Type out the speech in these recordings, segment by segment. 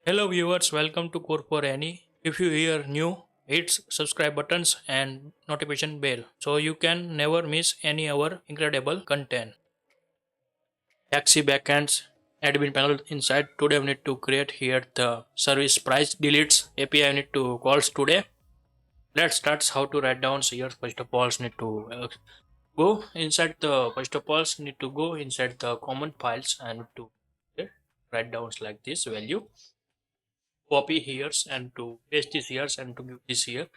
Hello viewers, welcome to CodeForAny. If you are new, hit subscribe buttons and notification bell so you can never miss any our incredible content. Taxi backends admin panel inside. Today we need to create here the service price deletes API. I need to calls today. Let's start how to write down here. First of all, need to go inside the need to go inside the common files and to write down like this value. Copy here and to paste this here and to give this here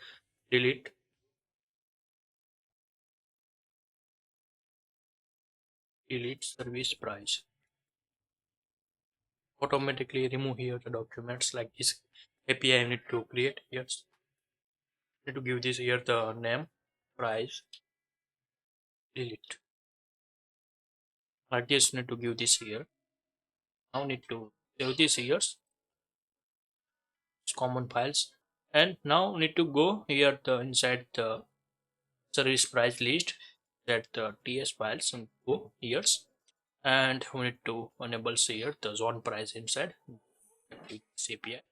delete service price. Automatically remove here the documents like this API. I need to create here. Need to give this here the name price delete like this. Need to give this here. Now need to save this here common files, and now need to go here the inside the service price list that the TS files and go here, and we need to enable here the zone price inside this API.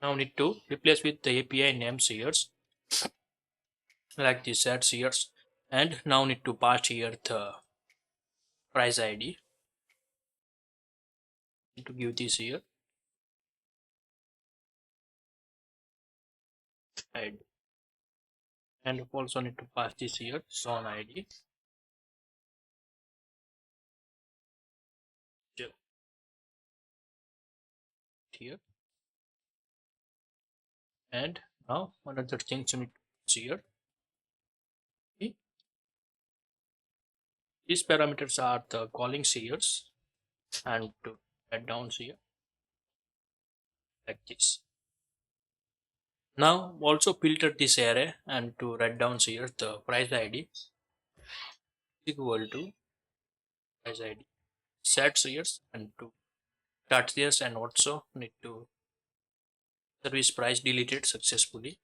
Now need to replace with the API names here like this adds here, and now need to pass here the price ID. Need to give this here ID, and also need to pass this here zone ID here. And now another thing you need to see here. Okay. These parameters are the calling seers, and to add down here like this. Now also filter this array and to write down here the price ID equal to price ID set seers and to start seers, and also need to service price deleted successfully.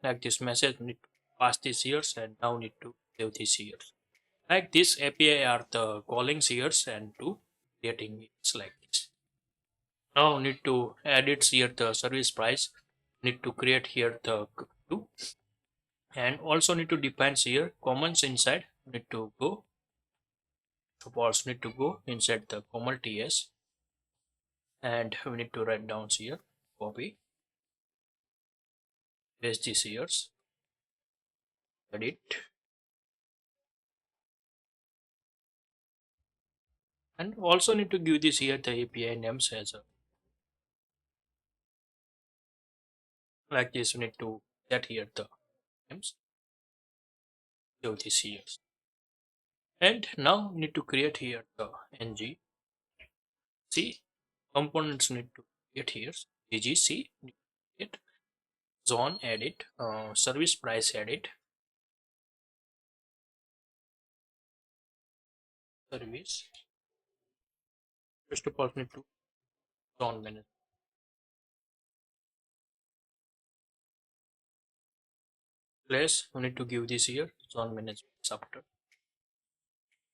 Like this message need to pass this years, and now need to save this years. Like this API are the calling years and to creating it's like this. Now need to edit here the service price. Need to create here the two, and also need to define here commons inside. Need to go. Suppose need to go inside the common TS, and we need to write down here copy paste this years edit, and also need to give this here the API names as a like this. We need to set here the names of this years, and now need to create here the ng c components. Need to get here gc it zone edit service price edit service. First of all need to zone manage place. We need to give this here zone management after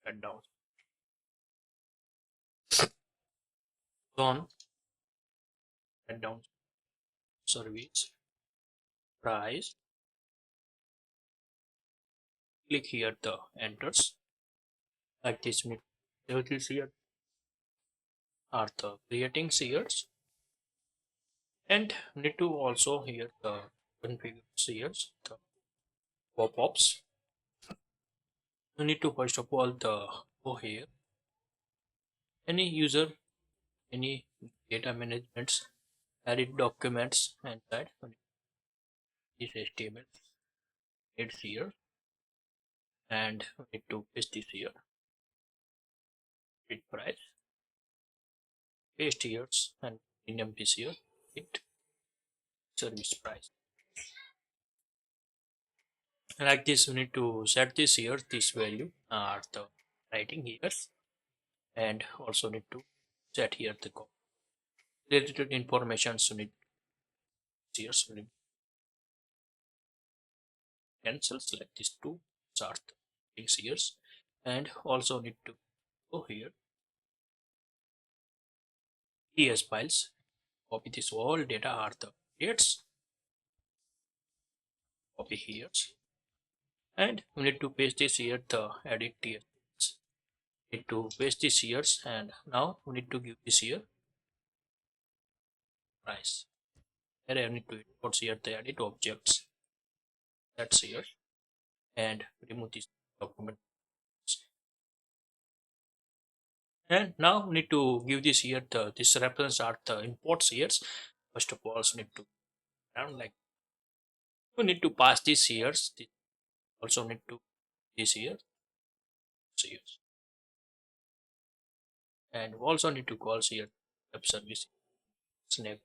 cut down zone cut down service price. Click here the enters like this. We need to here are the creating seers, and need to also here the configure seers the pop-ups. You need to first of all the go here any user any data managements edit documents inside this HTML. It's here, and we need to paste this here it price paste here and rename this here it service price. Like this we need to set this here this value are the writing here, and also need to set here the related information. So need here so need cancels like this two start things here, and also need to go here ts files, copy this all data are the dates, copy here, and we need to paste this here the edit ts files. Need to paste this here, and now we need to give this here price. Here I need to import here the edit objects, that's here, and remove this document. And now we need to give this here the this reference are the imports here. First of all, we need to run like we need to pass this here. Also need to this here, and also need to call here web service snake.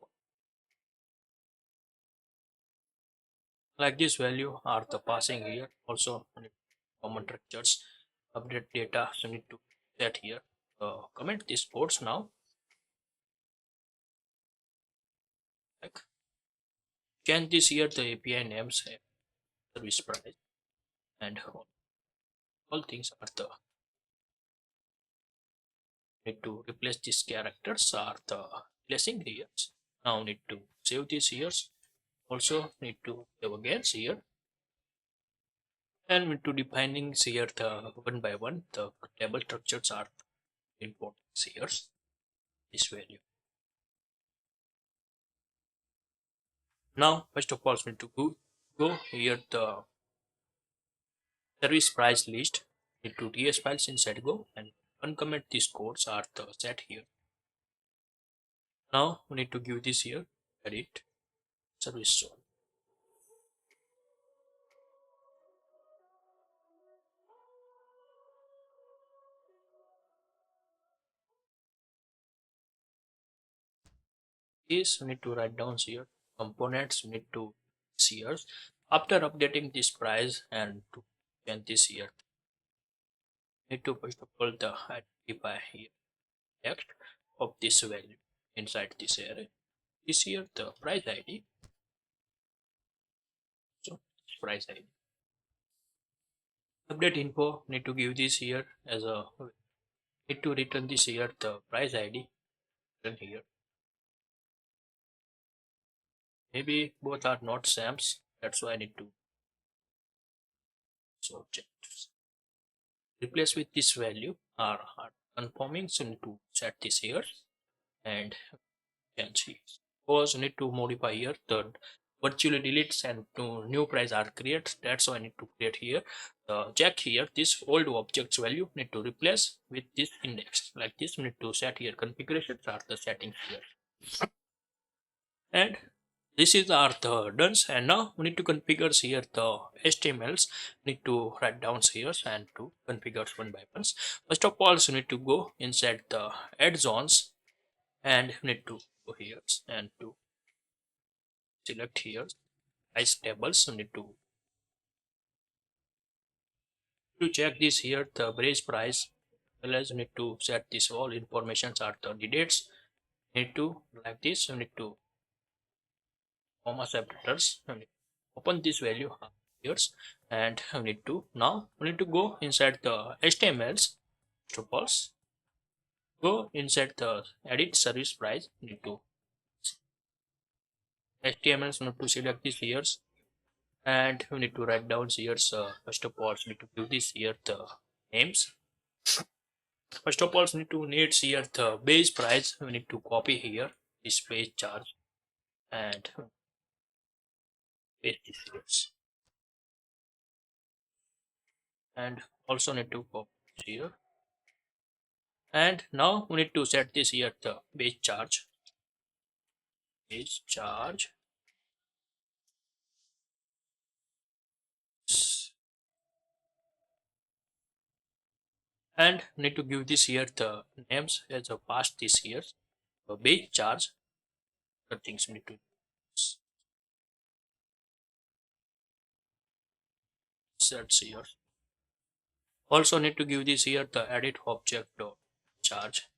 Like this value are the passing here. Also need common structures, update data. So need to set here. Comment these codes now. Like change this here the API names, service price, and all things are the need to replace these characters are the placing here. Now need to save these here. Also need to save again here, and need to defining here the one by one the table structures are important here this value. Now first of all we need to go here the service price list, need to ts files inside go and uncomment these codes are the set here. Now we need to give this here edit service zone. This we need to write down here components we need to see here after updating this price and to change this here need to first of all the identify here text of this value inside this array. This here the price id, so price id. Update info need to give this here as a need to return this here the price id return here. Maybe both are not same, that's why I need to so check replace with this value are conforming, so need to set this here and can see because need to modify here the virtually deletes and new price are created, that's why I need to create here check here this old objects value need to replace with this index like this. We need to set here configurations are the settings here, and this is our the done, and now we need to configure here the htmls need to write down here and to configure one by one. First of all, so we need to go inside the add zones and we need to go here and to select here price tables. We need to check this here the bridge price, well as we need to set this all informations are the dates need to like this. We need to comma separators, open this value here and we need to now we need to go inside the htmls triples, go inside the edit service price, need to htmls need to select this here and we need to write down here first of all we need to give this here the names. First of all we need here the base price, we need to copy here this base charge and paste this here, and also need to copy here, and now we need to set this here the base charge and need to give this here the names as a past this here the base charge, the things we need to search here. Also need to give this here the edit object charge,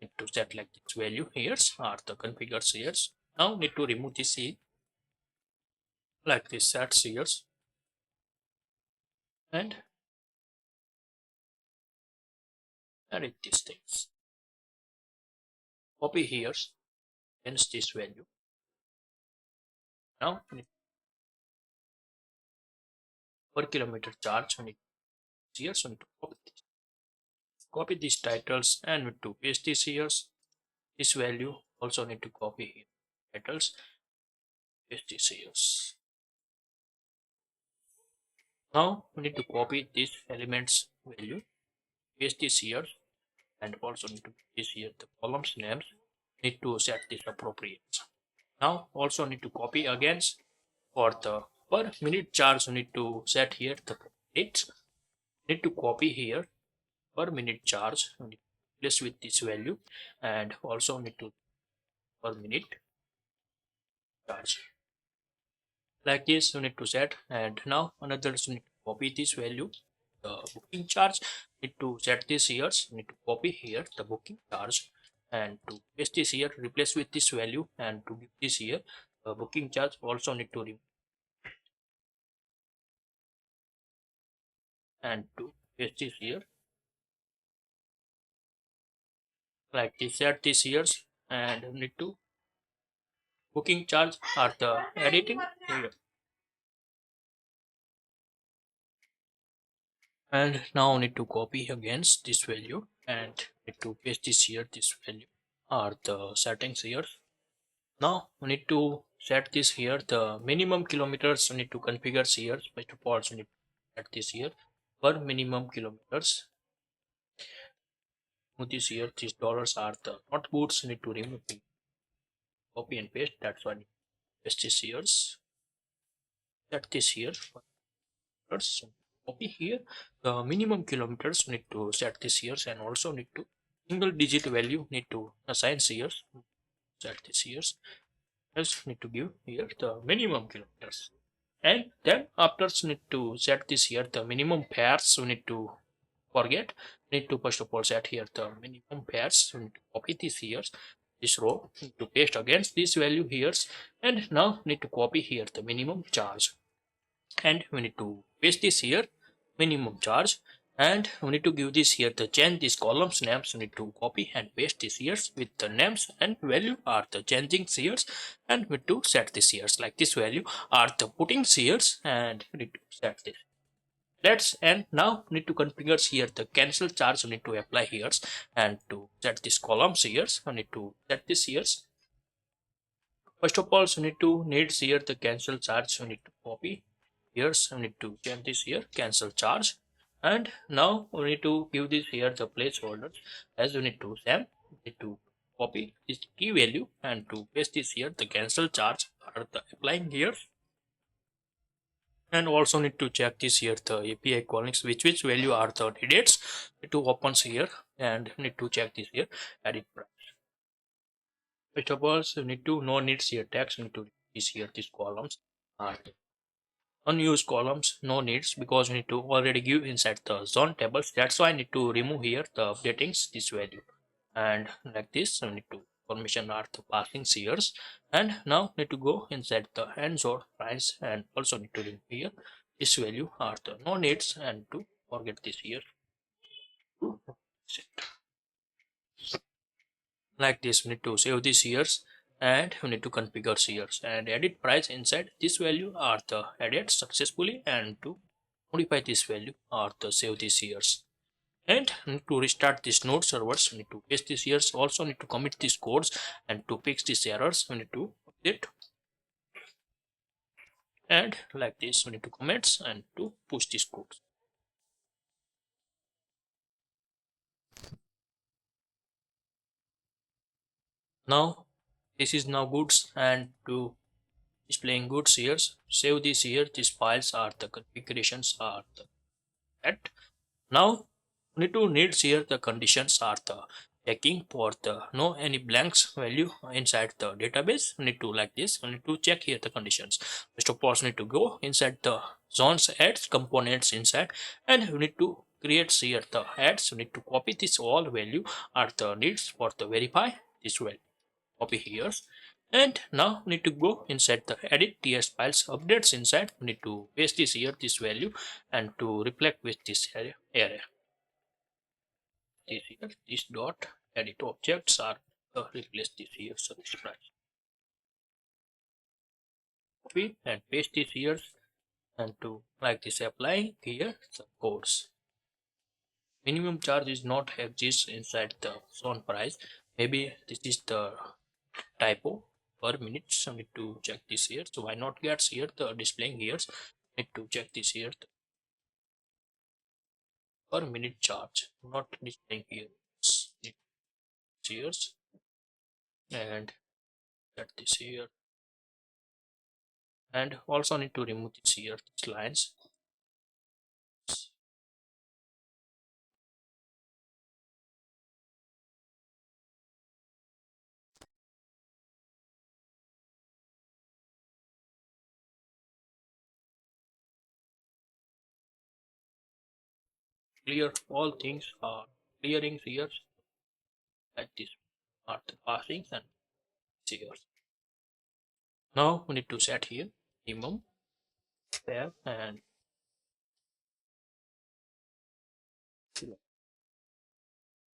need to set like this value here are the configures here. Now need to remove this here like this sets here and edit these things. Copy here, hence this value. Now per kilometer charge, we need here, so we need to copy these titles and we need to paste this here. This value also need to copy here. Titles, paste this here. Now we need to copy this elements value, paste this here, and also need to paste this here the columns names. Need to set this appropriate. Now also need to copy again for the per minute charge. We need to set here the minutes. Need to copy here per minute charge. We need to replace with this value, and also need to per minute charge. Like this you need to set, and now another you need to copy this value, the booking charge. Need to set this here, need to copy here the booking charge and to paste this here, replace with this value, and to give this here the booking charge also need to remove and to paste this here like this. Set this here and need to booking charge are the editing here. And now need to copy against this value and need to paste this here. This value are the settings here. Now we need to set this here the minimum kilometers. We need to configure here. First of all, we need to set this here per minimum kilometers. This here these dollars are the not goods. We need to remove it. Copy and paste. That's why paste this here. Set this here. Copy here the minimum kilometers. We need to set this here and also need to single digit value need to assign here. Set this here. Else need to give here the minimum kilometers. And then after need to set this here the minimum pairs. We need to forget, need to first of all set here the minimum pairs. We need to copy this here, this row, need to paste against this value here, and now need to copy here the minimum charge, and we need to paste this here minimum charge, and we need to give this here the change these columns names. We need to copy and paste this here with the names and value are the changing here, and we need to set this here like this value are the putting here, and we need to set this. Let's and now need to configure here the cancel charge. We need to apply here and to set this columns here. We need to set this here. First of all, we need to here the cancel charge. We need to copy here. We need to change this here cancel charge, and now we need to give this here the placeholder as we need to same. We need to copy this key value and to paste this here the cancel charge are the applying here. And also need to check this here the API callings which value are the dates. Need to open here and need to check this here edit price. First of all, so need to no needs here text. Need to this here these columns are unused columns, no needs because we need to already give inside the zone tables. That's why I need to remove here the updatings this value, and like this we need to permission are the passing seers, and now need to go inside the end zone price and also need to remove here this value are the no needs and to forget this here to set. Like this we need to save these years and we need to configure years and edit price inside this value are the edit successfully, and to modify this value are the save these years, and need to restart this node servers. We need to paste these years, also need to commit these codes and to fix these errors. We need to update, and like this we need to comments and to push these codes. Now this is now goods, and to displaying goods here, save this here. These files are the configurations are the at. Now need to needs here the conditions are the checking for the no any blanks value inside the database. We need to like this. We need to check here the conditions. First of all, need to go inside the zones adds components inside, and we need to create here the adds. We need to copy this all value are the needs for the verify this value. Copy here, and now need to go inside the edit ts files updates inside. We need to paste this here this value and to reflect with this area. This here this dot edit objects are replace this here service price. Copy and paste this here and to like this apply here some codes. Minimum charge is not exists inside the zone price. Maybe this is the typo per minute, so need to check this here. So why not gets here the displaying here, need to check this here per minute charge, not displaying here. Here and get this here, and also need to remove this here these lines. Clear all things are clearing here at this are the passings and here. Now we need to set here minimum there and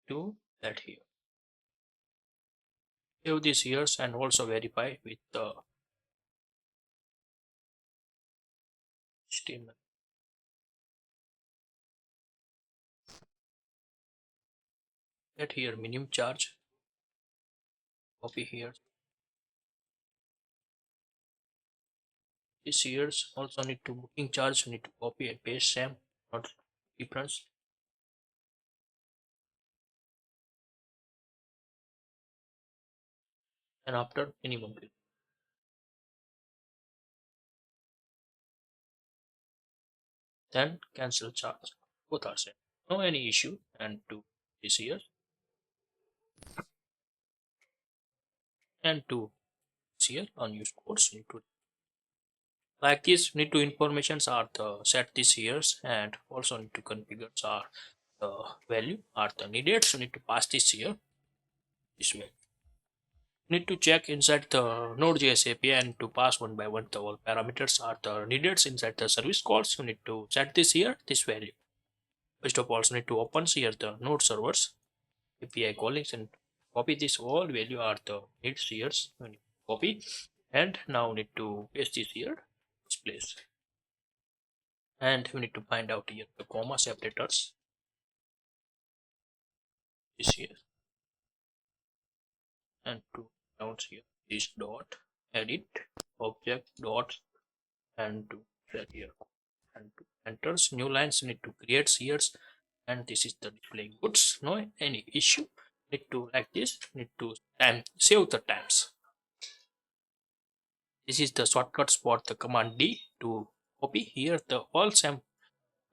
to that here. Save this here and also verify with the HTML. That here minimum charge, copy here. This here also need to booking charge, need to copy and paste same, not difference. And after minimum bill. Then cancel charge. Both are same. No any issue and to this here and to this here unused codes need to like this need to informations are the set this here and also need to configure are the value are the needed, so need to pass this here this way. Need to check inside the Node.js API and to pass one by one the all parameters are the needed inside the service calls. You need to set this here this value. First of all, also need to open here the node servers API callings and copy this all value are the needs here. Copy and now need to paste this here this place. And we need to find out here the comma separators this here and to announce here this dot edit object dot and to set here and to enters new lines need to create here and this is the displaying goods. No any issue, need to like this, need to time save the times. This is the shortcuts for the command D to copy here the all same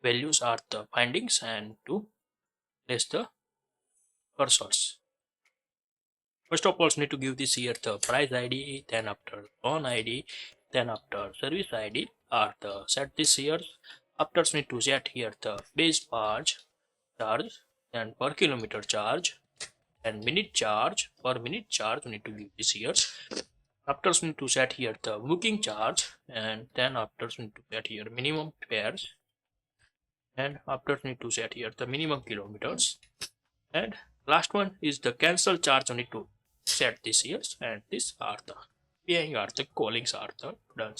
values are the findings and to place the cursors. First of all, need to give this here the price ID, then after on ID, then after service ID are the set this here. After need to set here the base charge, then per kilometer charge, and minute charge. Per minute charge we need to give this here. After need to set here the booking charge, and then after need to set here minimum fares, and after need to set here the minimum kilometers, and last one is the cancel charge. We need to set this here, and this are the paying are the callings are the done,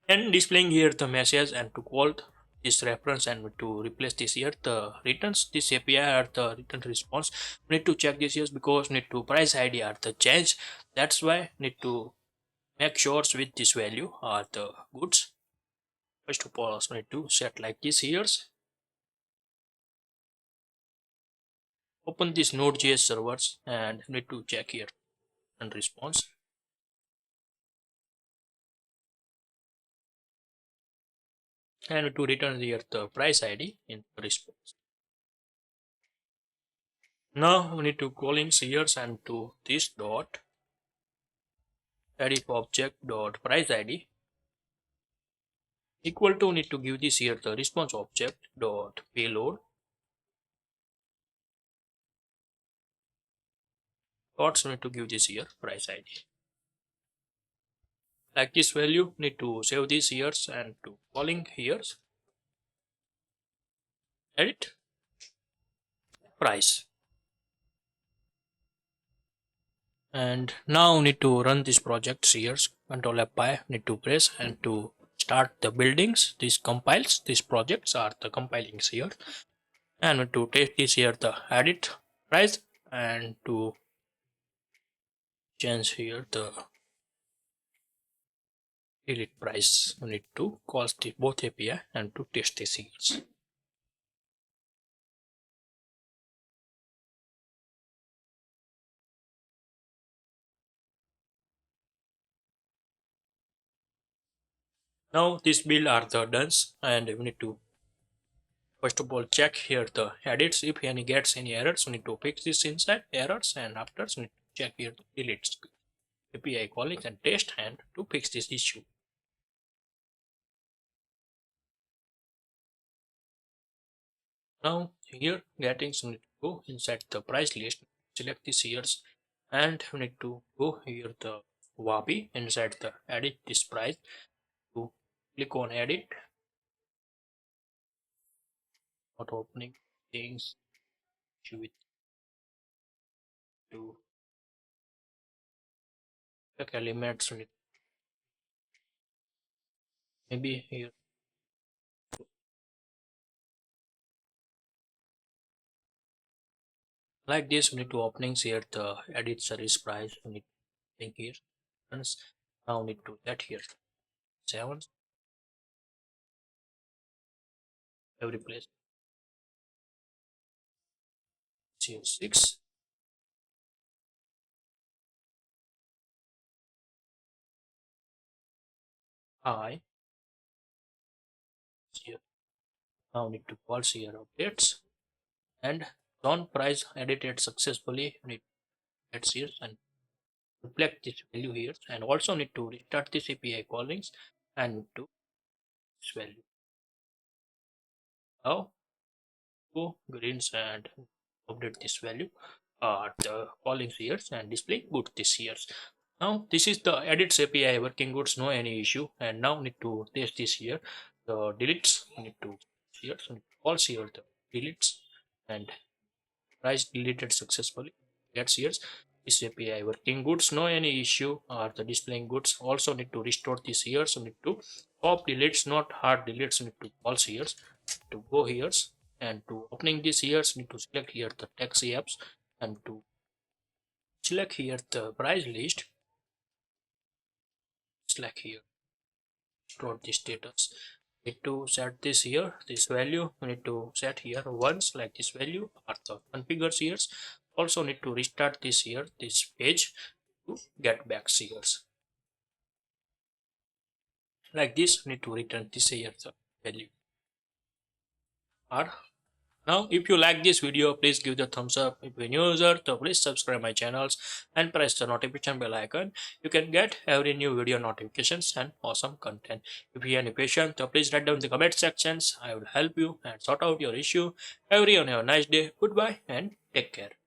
and displaying here the message and to call this reference and to replace this here the returns this API or the return response. We need to check this here because need to price ID are the change, that's why need to make sure with this value are the goods. First of all, also need to set like this here. Open this Node.js servers and need to check here and response. And to return here the price ID in response. Now we need to calling here and to this dot edit object dot price ID equal to need to give this here the response object dot payload dots need to give this here price ID. Like this value need to save this here and to calling here edit price. And now we need to run this project here. Control F5 need to press and to start the buildings. This compiles. These projects are the compilings here. And we need to take this here the edit price and to change here the delete price. We need to call the both API and to test this here. Now this build are the done and we need to first of all check here the edits. If any gets any errors, we need to fix this inside errors, and after we need to check here the deletes API calling and test and to fix this issue. Now here getting we need to go inside the price list, select this years, and we need to go here the Wabi inside the edit this price to click on edit, not opening things with to check elements. We need maybe here like this. We need to openings here the edit service price. We need to think here. Now we need to set here 7 every place. Here 6. I here. Now need to call here updates and zone price edited successfully. Need let's here and reflect this value here, and also need to restart this API callings and to this value. Now go greens and update this value the callings here and display good this years. Now this is the edits API working goods, no any issue. And now need to test this here the deletes. Need to here so also here the deletes and price deleted successfully. That's here this API working goods, no any issue or the displaying goods. Also need to restore this here, so need to pop deletes, not hard deletes. Need to also here to go here and to opening this here, need to select here the text apps and to select here the price list. Select here store the status. Need to set this here this value. We need to set here once like this value or the configures here. Also need to restart this here this page to get back here like this. Need to return this here the value. Or now if you like this video, please give the thumbs up. If you're a new user, so please subscribe my channels and press the notification bell icon. You can get every new video notifications and awesome content. If you have any question, so please write down in the comment sections. I will help you and sort out your issue. Everyone have a nice day. Goodbye and take care.